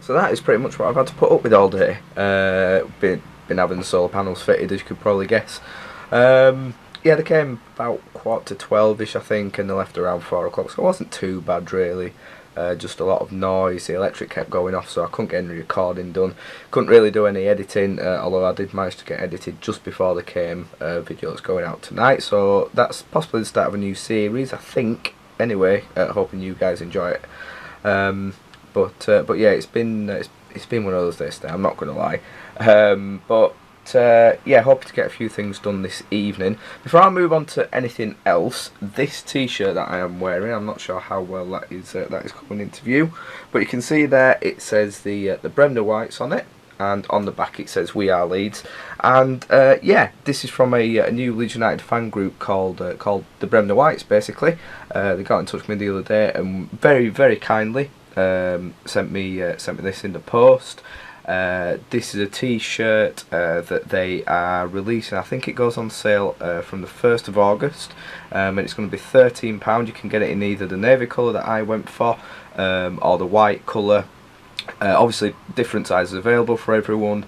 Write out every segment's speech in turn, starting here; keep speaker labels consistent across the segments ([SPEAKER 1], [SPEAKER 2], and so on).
[SPEAKER 1] So that is pretty much what I've had to put up with all day. Been having solar panels fitted, as you could probably guess. Yeah, they came about 11:45ish, I think, and they left around 4 o'clock, so it wasn't too bad really. Just a lot of noise. The electric kept going off, so I couldn't get any recording done. Couldn't really do any editing, although I did manage to get edited just before they came. Video that's going out tonight, so that's possibly the start of a new series, I think. Anyway, hoping you guys enjoy it. But yeah, it's been one of those days today, I'm not going to lie. Yeah, hoping to get a few things done this evening. Before I move on to anything else, this t-shirt that I am wearing, I'm not sure how well that is coming into view, but you can see there it says the Bremner whites on it, and on the back it says "We Are Leeds." And yeah, this is from a new Leeds United fan group called the Bremner Whites. Basically, they got in touch with me the other day and very kindly sent me this in the post. This is a t-shirt that they are releasing. I think it goes on sale from the 1st of August, and it's going to be £13. You can get it in either the navy colour that I went for, or the white colour. Obviously different sizes available for everyone.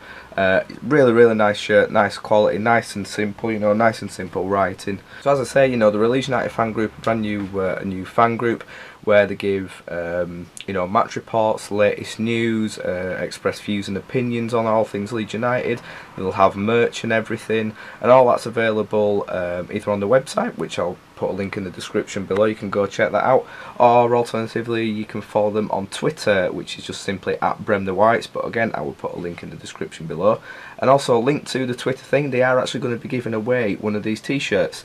[SPEAKER 1] Really nice shirt, nice quality, nice and simple, nice and simple writing. So as I say, the Leeds United fan group, a brand new new fan group where they give match reports, latest news, express views and opinions on all things Leeds United. They'll have merch and everything, and all that's available either on the website, which I'll put a link in the description below, you can go check that out, or alternatively you can follow them on Twitter, which is just simply @BremnerWhites, but again I will put a link in the description below. And also a link to the Twitter thing, they are actually going to be giving away one of these t-shirts,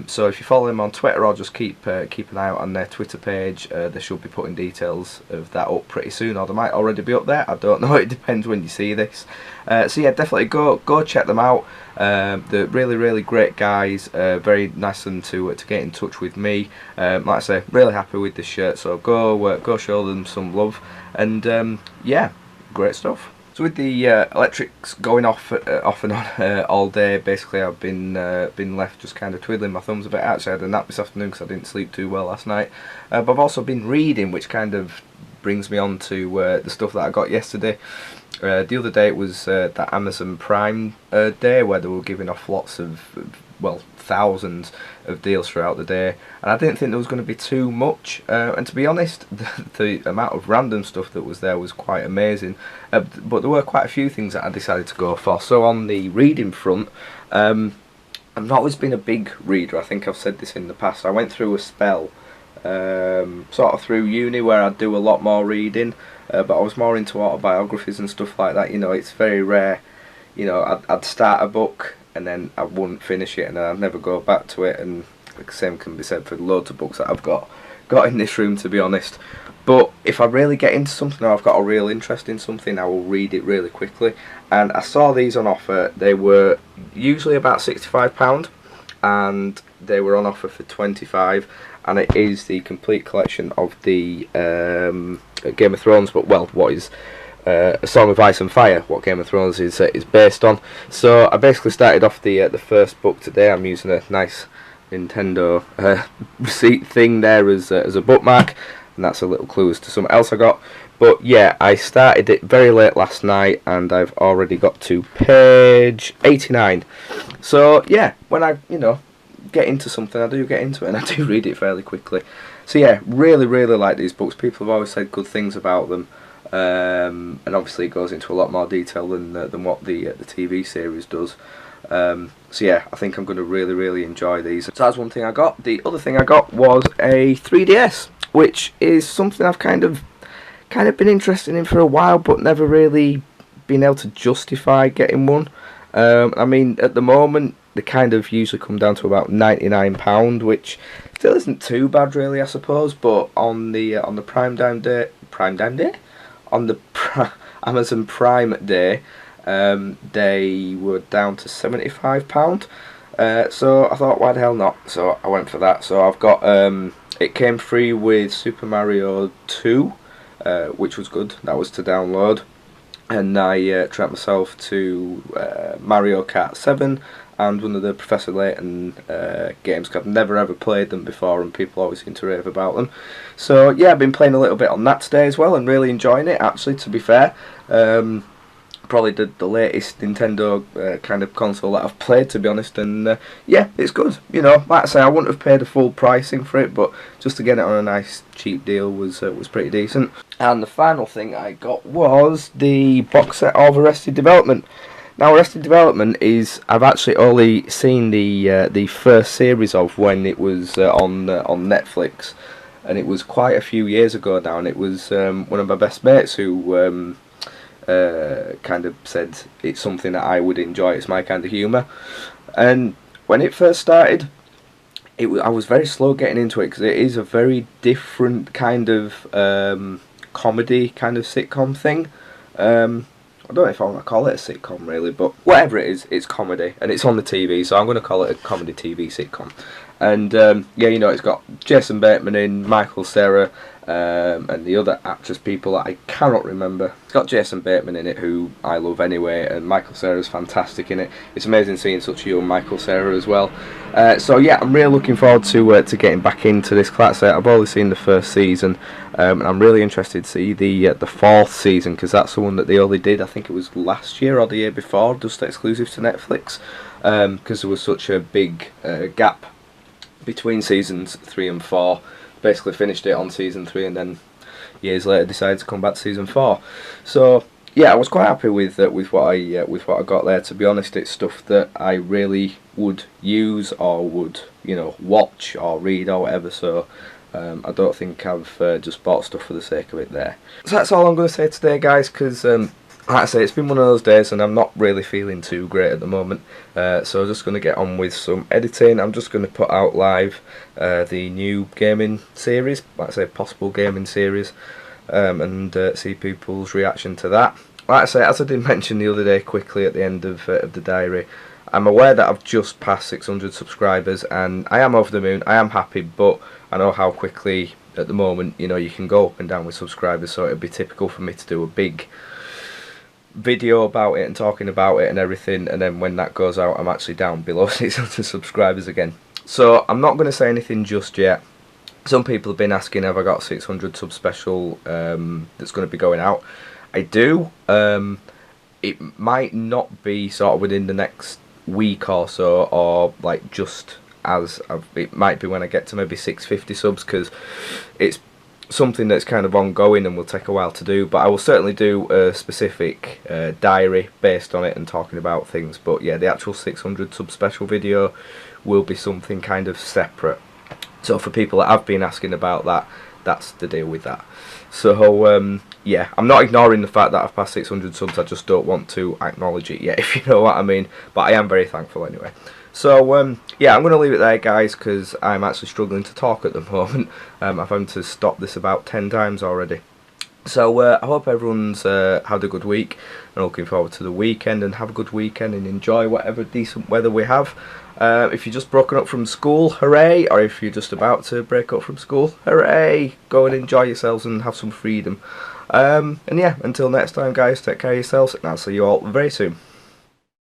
[SPEAKER 1] so if you follow them on Twitter, or just keep an eye out on their Twitter page, they should be putting details of that up pretty soon, or they might already be up there, I don't know, it depends when you see this. So yeah, definitely go check them out. They're really great guys, very nice of them to get in touch with me. Like I say, really happy with this shirt, so go show them some love, and yeah, great stuff. So with the electrics going off and on all day, basically I've been left just kind of twiddling my thumbs a bit. Actually I had a nap this afternoon because I didn't sleep too well last night, but I've also been reading, which kind of brings me on to the stuff that I got yesterday. The other day it was that Amazon Prime day, where they were giving off lots of, well, thousands of deals throughout the day, and I didn't think there was going to be too much, and to be honest, the amount of random stuff that was there was quite amazing, but there were quite a few things that I decided to go for. So on the reading front, I've not always been a big reader, I think I've said this in the past. I went through a spell sort of through uni where I'd do a lot more reading, but I was more into autobiographies and stuff like that. It's very rare, I'd start a book and then I wouldn't finish it, and then I'd never go back to it, and the same can be said for loads of books that I've got in this room, to be honest. But if I really get into something, or I've got a real interest in something, I will read it really quickly. And I saw these on offer. They were usually about £65, and they were on offer for £25, and it is the complete collection of the Game of Thrones, but well, what is A Song of Ice and Fire, what Game of Thrones is based on. So I basically started off the first book today. I'm using a nice Nintendo receipt thing there as a bookmark, and that's a little clue as to something else I got. But yeah, I started it very late last night, and I've already got to page 89. So yeah, when I get into something, I do get into it, and I do read it fairly quickly. So yeah, really like these books. People have always said good things about them. And obviously it goes into a lot more detail than what the TV series does. So yeah, I think I'm going to really enjoy these. So that's one thing I got. The other thing I got was a 3DS, which is something I've kind of been interested in for a while, but never really been able to justify getting one. I mean, at the moment they kind of usually come down to about £99, which still isn't too bad really, I suppose. But on the Amazon Prime day, they were down to £75. So I thought, why the hell not? So I went for that. So I've got it came free with Super Mario 2, which was good. That was to download, and I treated myself to Mario Kart 7 and one of the Professor Layton games, 'cause I've never ever played them before and people always seem to rave about them. So yeah, I've been playing a little bit on that today as well and really enjoying it, actually, to be fair. Probably the latest Nintendo kind of console that I've played, to be honest, and yeah, it's good. You know, like I say, I wouldn't have paid a full pricing for it, but just to get it on a nice cheap deal was pretty decent. And the final thing I got was the box set of Arrested Development. Now, Arrested Development is, I've actually only seen the first series of when it was on Netflix, and it was quite a few years ago now, and it was one of my best mates who kind of said it's something that I would enjoy, it's my kind of humour. And when it first started, I was very slow getting into it, because it is a very different kind of comedy kind of sitcom thing. I don't know if I want to call it a sitcom really, but whatever it is, it's comedy, and it's on the TV, so I'm going to call it a comedy TV sitcom. And yeah, you know, it's got Jason Bateman in, Michael Cera, and the other actress people that I cannot remember. It's got Jason Bateman in it, who I love anyway, and Michael Cera's fantastic in it. It's amazing seeing such a young Michael Cera as well. So yeah, I'm really looking forward to getting back into this class. I've only seen the first season, and I'm really interested to see the fourth season, because that's the one that they only did, I think it was last year or the year before, just exclusive to Netflix, because there was such a big gap between seasons 3 and 4. Basically finished it on season 3 and then years later decided to come back to season 4. So yeah, I was quite happy with what I got there. To be honest, it's stuff that I really would use or would, you know, watch or read or whatever. So I don't think I've just bought stuff for the sake of it there. So that's all I'm going to say today, guys, because like I say, it's been one of those days and I'm not really feeling too great at the moment, so I'm just going to get on with some editing. I'm just going to put out live the new gaming series, like I say, possible gaming series, and see people's reaction to that. Like I say, as I did mention the other day quickly at the end of the diary, I'm aware that I've just passed 600 subscribers and I am over the moon, I am happy, but I know how quickly at the moment, you know, you can go up and down with subscribers, so it would be typical for me to do a big video about it and talking about it and everything, and then when that goes out I'm actually down below 600 subscribers again. So I'm not going to say anything just yet. Some people have been asking, have I got a 600 sub special that's going to be going out? I do. It might not be sort of within the next week or so, or like just as it might be when I get to maybe 650 subs, because it's something that's kind of ongoing and will take a while to do, but I will certainly do a specific diary based on it and talking about things. But yeah, the actual 600 sub special video will be something kind of separate. So for people that have been asking about that, that's the deal with that. So yeah, I'm not ignoring the fact that I've passed 600 subs, I just don't want to acknowledge it yet, if you know what I mean, but I am very thankful anyway. So yeah, I'm going to leave it there, guys, because I'm actually struggling to talk at the moment. I've had to stop this about 10 times already. So I hope everyone's had a good week and looking forward to the weekend, and have a good weekend and enjoy whatever decent weather we have. If you're just broken up from school, hooray, or if you're just about to break up from school, hooray, go and enjoy yourselves and have some freedom. And yeah, until next time, guys, take care of yourselves and I'll see you all very soon.